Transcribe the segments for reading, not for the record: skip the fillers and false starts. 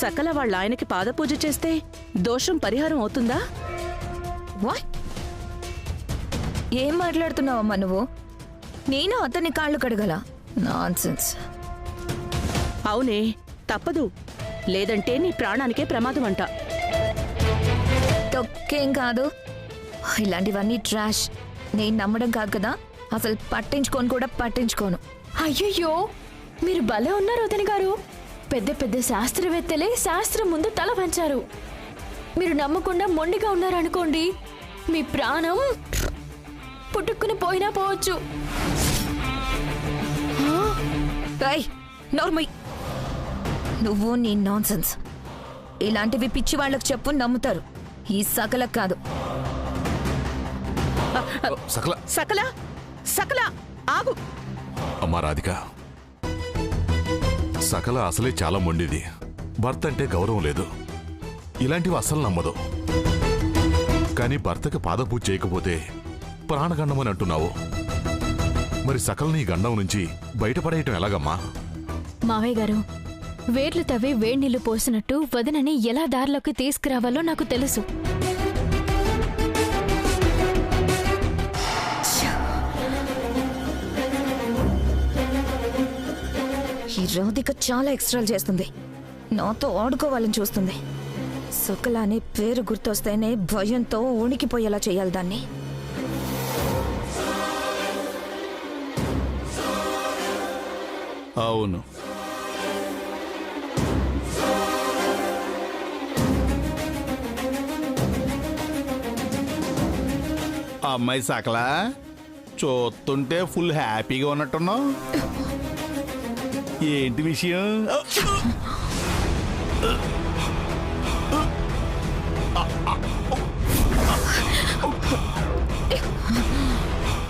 సకల వాళ్ళ ఆయనకి పాదపూజ చేస్తే దోషం పరిహారం అవుతుందా? వాట్? ఏం మాట్లాడుతున్నావమ్మా నువ్వు? నేను అతని కాళ్ళు కడగల? నాన్సెన్స్. అవునే, తప్పదు. లేదంటే నీ ప్రాణానికే ప్రమాదం అంట. తొక్కేం కాదు. ఇలాంటివన్నీ ట్రాష్. నేను నమ్మడం కాదు కదా, అసలు పట్టించుకోను కూడా పట్టించుకోను. అయ్యయ్యో, మీరు భలే ఉన్నారు వదిన గారు. పెద్ద పెద్ద శాస్త్రవేత్తలే శాస్త్రం ముందు తల వంచారు. మీరు నమ్మకుండా మొండిగా ఉన్నారనుకోండి, మీ ప్రాణం పుట్టుకుని పోయినా పోవచ్చు. నోర్మై, నువ్వు నీ నాన్సెన్స్. ఇలాంటివి పిచ్చి వాళ్ళకు చెప్పు, నమ్ముతారు. ఈ సకల కాదు. సకల సకల సకల ఆగు. అమ్మా రాధిక, సకల అసలే చాలా మొండిది. భర్త అంటే గౌరవం లేదు. ఇలాంటివి అస్సలు నమ్మదు. కానీ భర్తకి పాదపూజ చేయకపోతే ప్రాణగండమని అంటున్నావు. మరి సకలని ఈ గండం నుంచి బయటపడేయటం ఎలాగమ్మా? మావయ్య గారు, వేర్లు తవ్వి వేడినీళ్లు పోసినట్టు వదినని ఎలా దారిలోకి తీసుకురావాలో నాకు తెలుసు. ఈ రాధిక చాలా ఎక్స్ట్రాలు చేస్తుంది. నాతో ఆడుకోవాలని చూస్తుంది. సకల అనే పేరు గుర్తొస్తేనే భయంతో ఉణికిపోయేలా చేయాలి దాన్ని. అవును, అమ్మాయి సకల చూస్తుంటే ఫుల్ హ్యాపీగా ఉన్నట్టున్నావు. ఏంటి విషయం?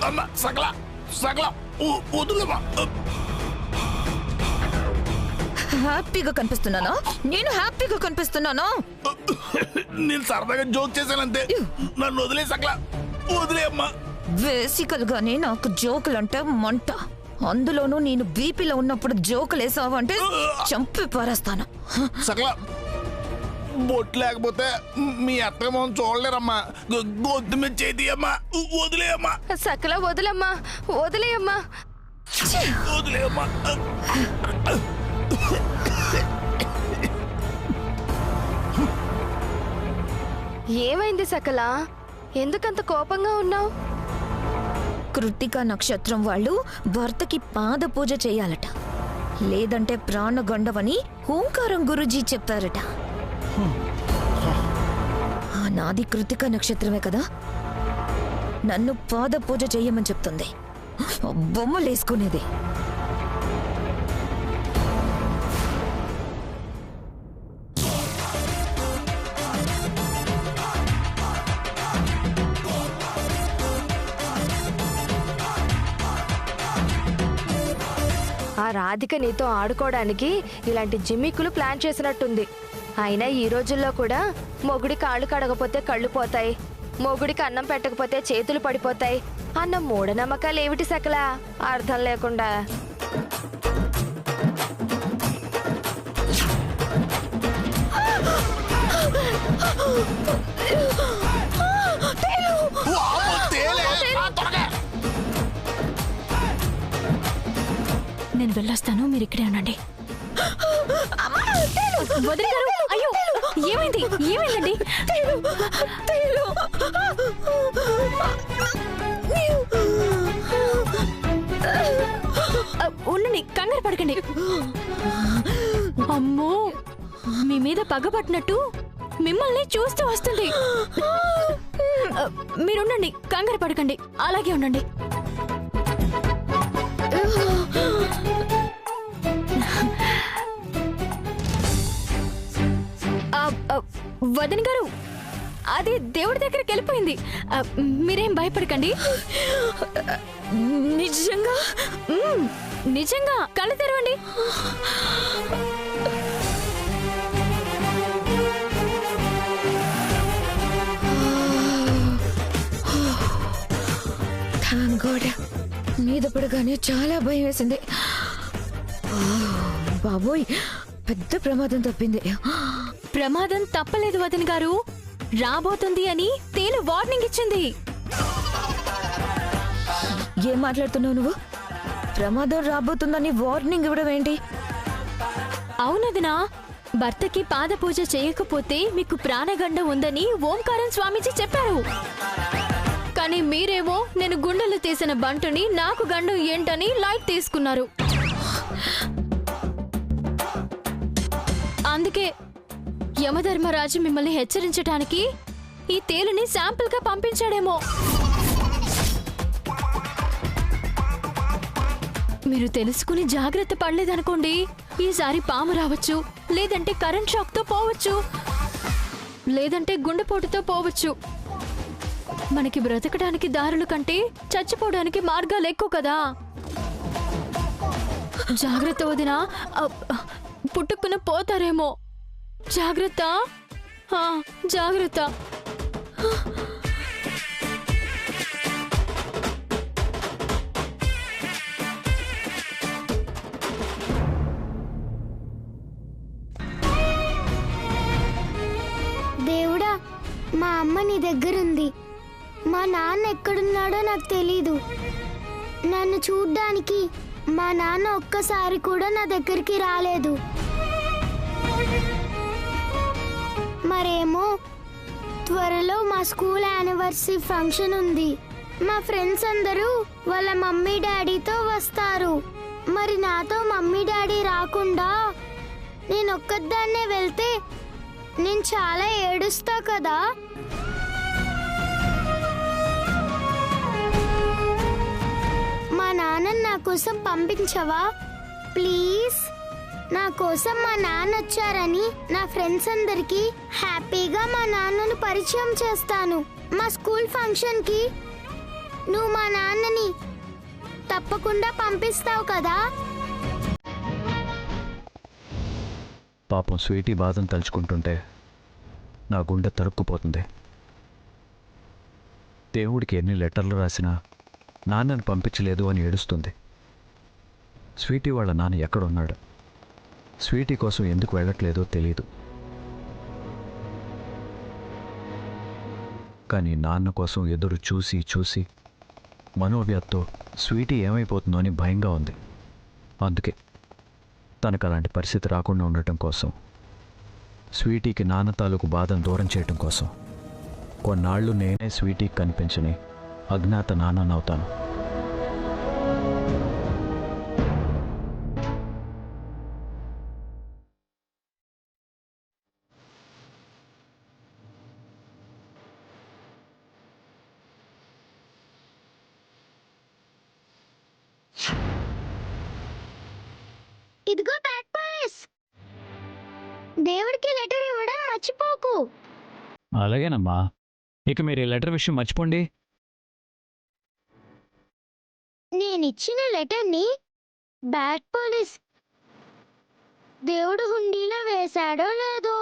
అమ్మ సకల సకల వదులమ్మా. హ్యాపీగా కనిపిస్తున్నానా? నేను హ్యాపీగా కనిపిస్తున్నానా? నేను సరదాగా జోక్ చేశానంతే. నన్ను వదిలే సకల, వదిలే అమ్మా. బేసికల్ గానే నాకు జోకులంటే మంట. అందులోనూ నేను బీపీలో ఉన్నప్పుడు జోకులు వేసావంటే చంపి పారేస్తాను. సకల, బొట్టు లేకపోతే మీ అత్తమ్మ చూడలేరమ్మా. గొంతు మీద చేతి అమ్మా, వదిలే అమ్మా. సకల వదిలమ్మా, వదిలేయమ్మా. వదిలే అమ్మా. ఏమైంది సకల? ఎందుకంత కోపంగా ఉన్నావు? కృత్తిక నక్షత్రం వాళ్ళు భర్తకి పాద పూజ చేయాలట, లేదంటే ప్రాణగండవని ఓంకారం గురుజీ చెప్పారట. నాది కృత్తిక నక్షత్రమే కదా, నన్ను పాద పూజ చెయ్యమని చెప్తుంది. బొమ్మలేసుకునేది. ఆ రాధిక నీతో ఆడుకోవడానికి ఇలాంటి జిమ్మిక్కులు ప్లాన్ చేసినట్టుంది. అయినా ఈ రోజుల్లో కూడా మొగుడి కాళ్ళు కడగపోతే కళ్ళు పోతాయి, మొగుడికి అన్నం పెట్టకపోతే చేతులు పడిపోతాయి అన్న మూఢనమ్మకాలు ఏమిటి సకల? అర్థం లేకుండా. నేను వెళ్ళొస్తాను, మీరు ఇక్కడే ఉండండి. వదిన గారు, అయ్యో ఏమైంది? ఏమైందండి? ఉండండి, కంగారు పడకండి. అమ్మో, మీ మీద పగబట్టినట్టు మిమ్మల్ని చూస్తూ వస్తుంది. మీరుండండి, కంగారు పడకండి, అలాగే ఉండండి. వదిన గారు, అది దేవుడి దగ్గరికి వెళ్ళిపోయింది. మీరేం భయపడకండి. నిజంగా నిజంగా కళ్ళు తెరవండి. Thank God. మీద పడగానే చాలా భయం వేసింది. బాబోయ్, పెద్ద ప్రమాదం తప్పింది. ప్రమాదం తప్పలేదు వదిన గారు. రాబోతుంది అని తేలు వార్నింగ్ ఇచ్చింది. ఏం మాట్లాడుతున్నావు నువ్వు? ప్రమాదం రాబోతుందని వార్నింగ్ ఇవ్వడం ఏంటి? అవునదినా, భర్తకి పాద పూజ చేయకపోతే మీకు ప్రాణగండం ఉందని ఓంకారం స్వామీజీ చెప్పారు. కానీ మీరేమో నేను గుండెలు తీసిన బంటుని నాకు గండం ఏంటని లైట్ తీసుకున్నారు. అందుకే యమధర్మరాజు మిమ్మల్ని హెచ్చరించడానికి ఈ తేలుని శాంపిల్ గా పంపించాడేమో. మీరు తెలుసుకుని జాగ్రత్త పడలేదనుకోండి, ఈసారి పాము రావచ్చు, లేదంటే కరెంట్ షాక్ తో పోవచ్చు, లేదంటే గుండెపోటుతో పోవచ్చు. మనకి బ్రతకడానికి దారుల కంటే చచ్చిపోవడానికి మార్గాలు ఎక్కువ కదా. జాగ్రత్త వదినా, పుట్టుకున పోతారేమో. జాగ్రత్త, జాగ్రత్త. దేవుడా, మా అమ్మ నీ దగ్గరుంది. మా నాన్న ఎక్కడున్నాడో నాకు తెలీదు. నన్ను చూడ్డానికి మా నాన్న ఒక్కసారి కూడా నా దగ్గరికి రాలేదు. మరేమో త్వరలో మా స్కూల్ యానివర్సరీ ఫంక్షన్ ఉంది. మా ఫ్రెండ్స్ అందరూ వాళ్ళ మమ్మీ డాడీతో వస్తారు. మరి నాతో మమ్మీ డాడీ రాకుండా నేను ఒక్కదాన్నే వెళ్తే నేను చాలా ఏడుస్తా కదా. మా నాన్న నా కోసం పంపించవా ప్లీజ్? నా కోసం మా నాన్న వచ్చారని నా ఫ్రెండ్స్ అందరికి హ్యాపీగా మా నాన్నను పరిచయం చేస్తాను. మా స్కూల్ ఫంక్షన్ కి నువ్వు మా నాన్నని తప్పకుండా పంపిస్తావు కదా. పాపం స్వీటీ బాధను తలుచుకుంటుంటే నా గుండె తరుక్కుపోతుంది. దేవుడికి ఎన్ని లెటర్లు రాసినా నాన్నని పంపించలేదు అని ఏడుస్తుంది. స్వీటీ వాళ్ళ నాన్న ఎక్కడున్నాడు, స్వీటీ కోసం ఎందుకు వెళ్ళట్లేదో తెలీదు. కానీ నాన్న కోసం ఎదురు చూసి చూసి మనోవ్యాధితో స్వీటీ ఏమైపోతుందో అని భయంగా ఉంది. అందుకే తనకు అలాంటి పరిస్థితి రాకుండా ఉండటం కోసం, స్వీటీకి నాన్న తాలూకు బాధను దూరం చేయటం కోసం కొన్నాళ్ళు నేనే స్వీటీకి కనిపించని అజ్ఞాత నాన్ననవుతాను. ఇదిగో బ్యాక్ పాస్. దేవుడికి లెటర్ ఇవ్వడం మర్చిపోకు. అలాగేనమ్మా, ఇక మీరు ఈ లెటర్ విషయం మర్చిపోండి. నేనిచ్చిన లెటర్ని బ్యాడ్ పోలీస్ దేవుడు హుండీలో వేశాడో లేదో.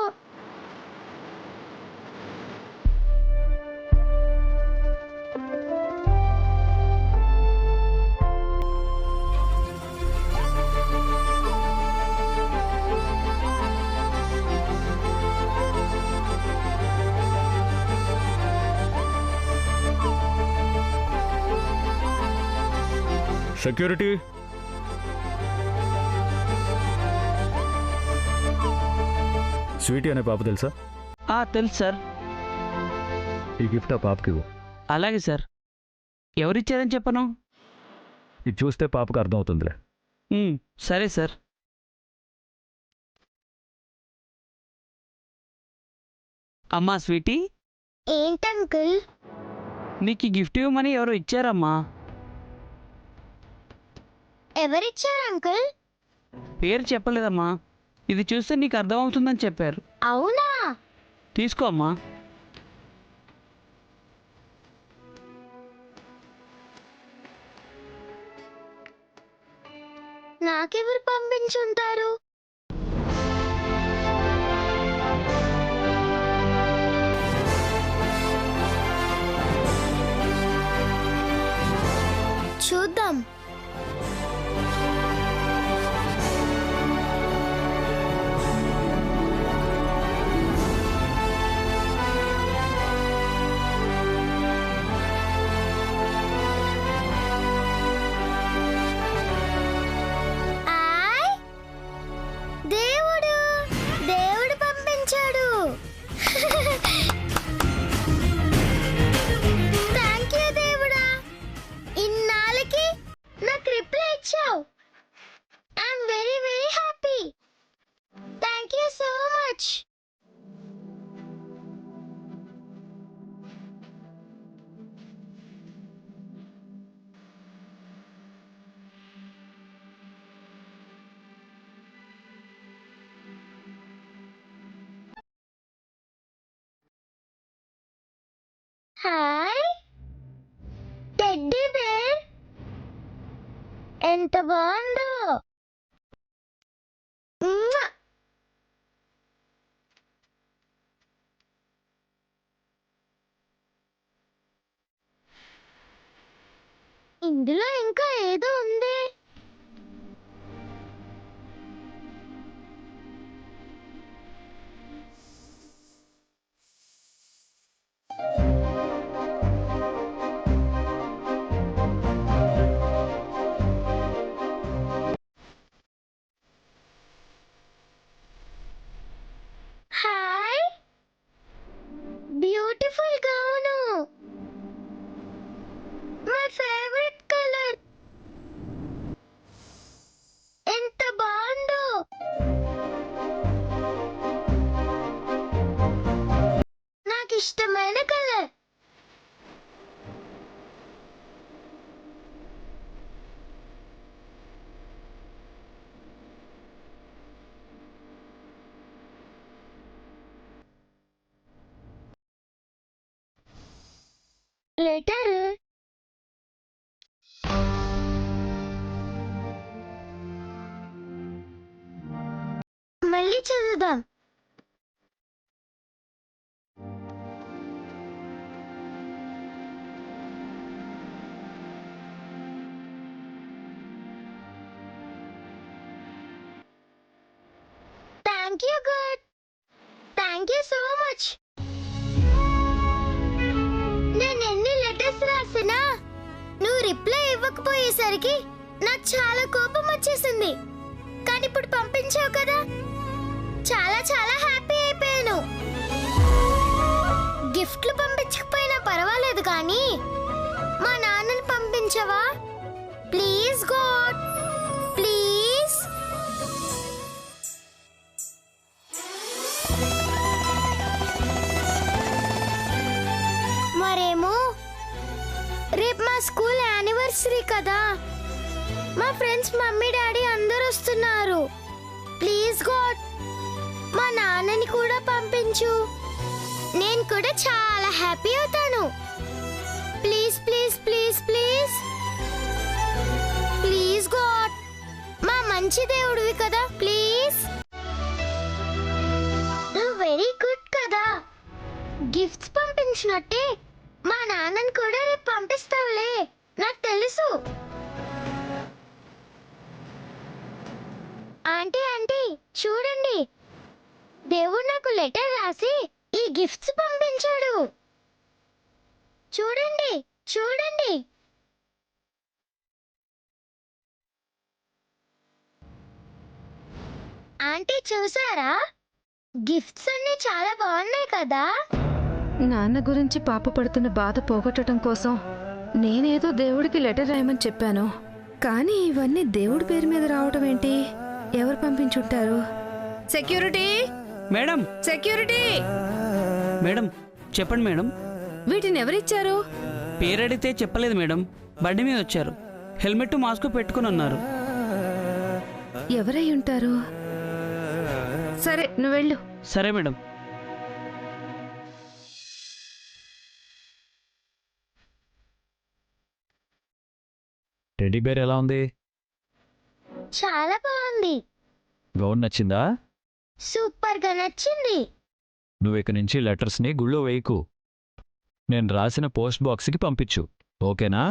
సెక్యూరిటీ, స్వీటీ అనే పాప తెలుసా? తెలుసు సార్. ఈ గిఫ్ట్ ఆ పాపకి ఇవ్వు. అలాగే సార్. ఎవరిచ్చారని చెప్పను? ఇది చూస్తే పాపకు అర్థమవుతుందిలే. సరే సార్. అమ్మా స్వీటీ. ఏంటంకుల్? నీకు గిఫ్ట్ ఇవ్వమని ఎవరో ఇచ్చారమ్మా. ఎవరిచ్చారు అంకుల్? పేరు చెప్పలేదమ్మా. ఇది చూస్తే నీకు అర్థమవుతుందని చెప్పారు. అవునా? తీసుకో అమ్మా. నాకెవరు పంపించుంటారు? చూద్దాం. మచ్. హాయ్ టెడ్డీ బేర్, ఎంత బాగుందో. మ్వా! ఇందులో ఇంకా ఏదో ఉంది. Hi beautiful gown, my favourite colour, ఎంత బాగుందో. నాకు ఇష్టమైన కలర్. లెటర్ మళ్ళీ చదువుదాం. Thank you good, thank you so much. నేను ఎన్ని లెటర్స్ రాసినా నువ్వు రిప్లై ఇవ్వకపోయేసరికి నాకు చాలా కోపం వచ్చేసింది. కానీ ఇప్పుడు పంపించావు కదా, చాలా చాలా హ్యాపీ అయిపోయాను. గిఫ్ట్లు పంపించకపోయినా పర్వాలేదు కానీ మా నాన్నని పంపించవా ప్లీజ్ గాడ్, ప్లీజ్. మరేమో రేపు మా స్కూల్ యానివర్సరీ కదా, మా ఫ్రెండ్స్ మమ్మీ డాడీ అందరూ వస్తున్నారు. ప్లీజ్ గాడ్ మా నాన్నని కూడా పంపించు, నేను కూడా చాలా హ్యాపీ అవుతాను. Please please please please please God, మా మంచి దేవుడివి కదా ప్లీజ్. నువ్వు వెరీ గుడ్ కదా, గిఫ్ట్స్ పంపించినట్టే మా నాన్నని కూడా రేపు పంపిస్తావులే, నాకు తెలుసు. ఆంటీ ఆంటీ చూడండి, దేవుడు నాకు లెటర్ రాసి ఈ గిఫ్ట్స్ పంపించాడు. చూడండి చూడండి. ఆంటీ చూసారా, గిఫ్ట్స్ అన్ని చాలా బాగున్నాయి కదా. నాన్న గురించి పాప పడుతున్న బాధ పోగొట్టడం కోసం నేనేదో దేవుడికి లెటర్ రాయమని చెప్పాను. కానీ ఇవన్నీ దేవుడి పేరు మీద రావడం ఏంటి? ఎవరు పంపించుంటారు? సెక్యూరిటీ మేడం, సెక్యూరిటీ, మేడం చెప్పండి మేడం. వీటిని ఎవరిచ్చారు? పేరడితే చెప్పలేదు మేడం, బండి మీద వచ్చారు, హెల్మెట్ మాస్క్ పెట్టుకుని ఉన్నారు. ఎవరై ఉంటారు? సరే నువ్వు వెళ్ళు. సరే మేడం. టెడ్డీ బేర్ ఎలా ఉంది? చాలా బాగుంది. గౌన్ నచ్చిందా? సూపర్ గా నచ్చింది. నువ్వు ఇక నుంచి లెటర్స్ని గుళ్ళో వేయకు, నేను రాసిన పోస్ట్ బాక్స్కి పంపించు, ఓకేనా?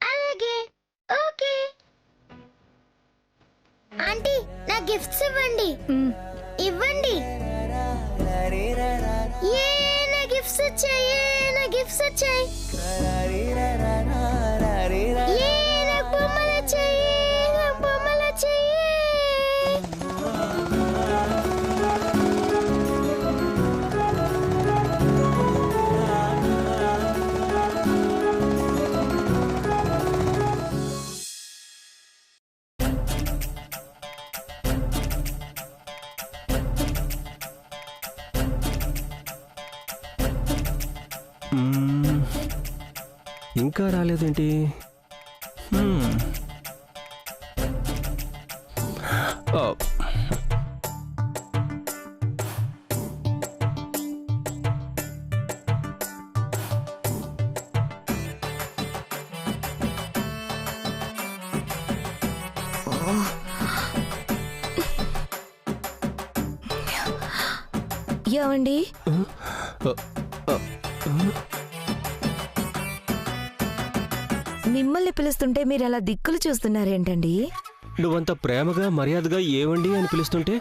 అలాగే, ఓకే. ఆంటీ నా గిఫ్ట్స్ ఇవ్వండి. ఇవ్వండి. ఏ నా గిఫ్ట్స్ వచ్చాయి, నా గిఫ్ట్స్ వచ్చాయి. ఏ నా బొమ్మలు వచ్చాయి, నా బొమ్మలు వచ్చాయి. ఇంకా రాలేదేంటి? ఏమండి? మిమ్మల్ని పిలుస్తుంటే మీరు అలా దిక్కులు చూస్తున్నారేంటండి? నువ్వంత ప్రేమగా మర్యాదగా ఏవండి అని పిలుస్తుంటే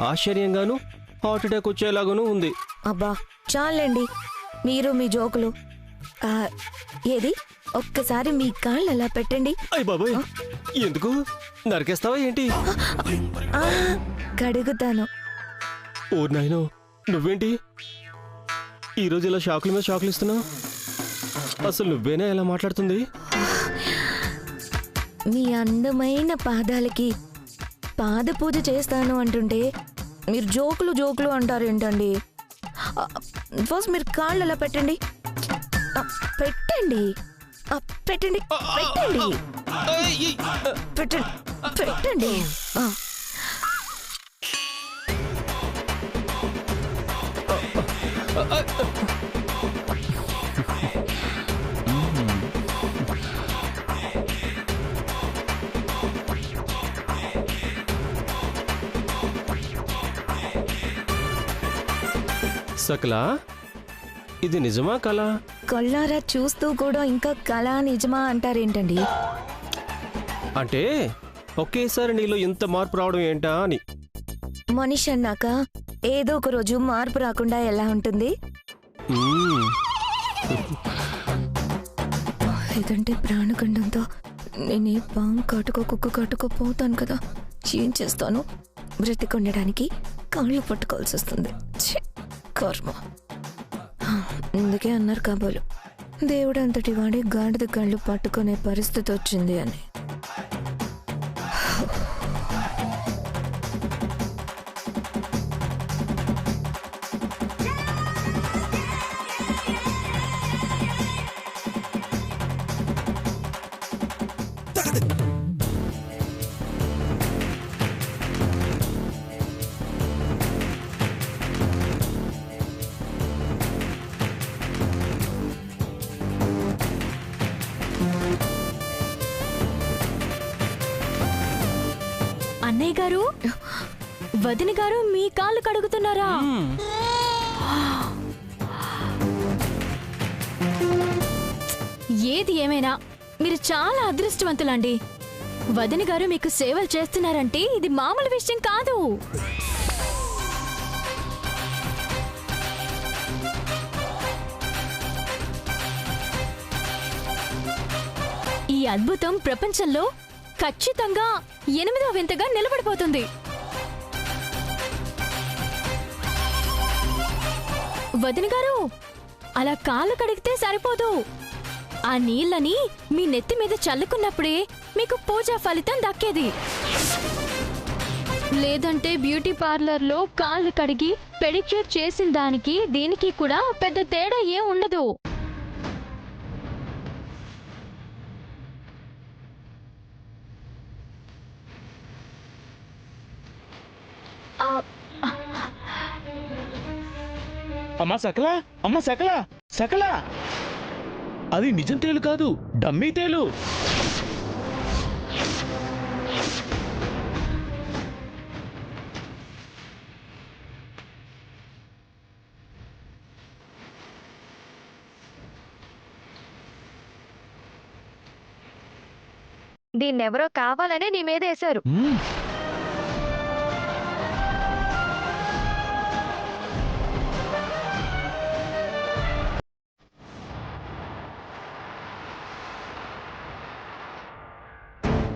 ఆశ్చర్యంగాను హార్ట్ అటాక్ వచ్చేలాగాను ఉంది. అబ్బా చాలండి మీరు మీ జోకులు. ఏది ఒక్కసారి మీ కాళ్ళు అలా పెట్టండి. అయ్య బాబాయ్, ఎందుకు నరికేస్తావా ఏంటి? కడుగుతాను. ఓ నాయనో, నువ్వేంటి ఈరోజు ఇలా షాకుల మీద షాకులు ఇస్తున్నావు? అసలు నువ్వేనా ఎలా మాట్లాడుతుంది? మీ అందమైన పాదాలకి పాద పూజ చేస్తాను అంటుంటే మీరు జోకులు జోకులు అంటారేంటండి? ఫస్ట్ మీరు కాళ్ళు అలా పెట్టండి. పెట్టండి పెట్టండి పెట్టండి పెట్టండి. సకలా, ఇది నిజమా కళ? కళ్ళారా చూస్తూ కూడా ఇంకా కళ నిజమా అంటారేంటండి? అంటే ఒకేసారి నీలో ఇంత మార్పు రావడం ఏంటా అని. మనిషి అన్నాక ఏదో ఒక రోజు మార్పు రాకుండా ఎలా ఉంటుంది? లేదంటే ప్రాణగండంతో నేనే పాము కాటుకో కుక్క కాటుకో పోతాను కదా. ఏం చేస్తాను? బ్రతికొండడానికి కాళ్ళు పట్టుకోవాల్సి వస్తుంది. కర్మ. అందుకే అన్నారు కాబోలు, దేవుడు అంతటి వాడి గాడిద కళ్ళు పట్టుకునే పరిస్థితి వచ్చింది అని. అన్నయ్య గారు, వదిన గారు మీ కాళ్ళు కడుగుతున్నారా? ఏది ఏమైనా మీరు చాలా అదృష్టవంతులండి. వదిన గారు మీకు సేవలు చేస్తున్నారంటే ఇది మామూలు విషయం కాదు. ఈ అద్భుతం ప్రపంచంలో ఖచ్చితంగా 8వ వింతగా నిలబడిపోతుంది. వదిన గారు, అలా కాళ్ళు కడిగితే సరిపోదు. ఆ నీళ్ళని మీ నెత్తి మీద చల్లుకున్నప్పుడే మీకు పూజా ఫలితం దక్కేది. లేదంటే బ్యూటీ పార్లర్లో కాళ్ళు కడిగి పెడిక్యూర్ చేసిన దానికి దీనికి కూడా పెద్ద తేడా ఏం ఉండదు. అమ్మా సకలా, అమ్మా సకలా, సకలా, అది నిజం తేలు కాదు, డమ్మీ తేలు. దీన్నెవరో కావాలనే నీ మీద వేశారు.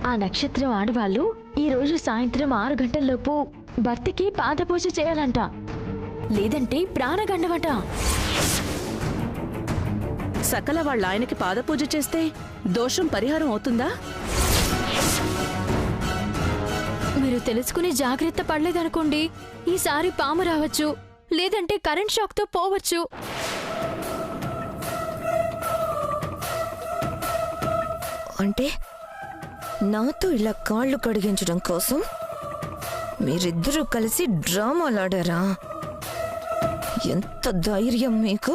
ఆ నక్షత్రం ఆడవాళ్ళు ఈరోజు సాయంత్రం 6 గంటల్లోపు భర్తకి పాదపూజ చేయాలంట. లేదంటే ప్రాణగండమట. సకల వాళ్ళ ఆయనకి పాదపూజ చేస్తే దోషం పరిహారం అవుతుందా? మీరు తెలుసుకుని జాగ్రత్త పడలేదనుకోండి, ఈసారి పాము రావచ్చు, లేదంటే కరెంట్ షాక్తో పోవచ్చు. అంటే నాతో ఇలా కాళ్ళు కడిగించడం కోసం మీరిద్దరూ కలిసి డ్రామాలాడారా? ఎంత ధైర్యం మీకు?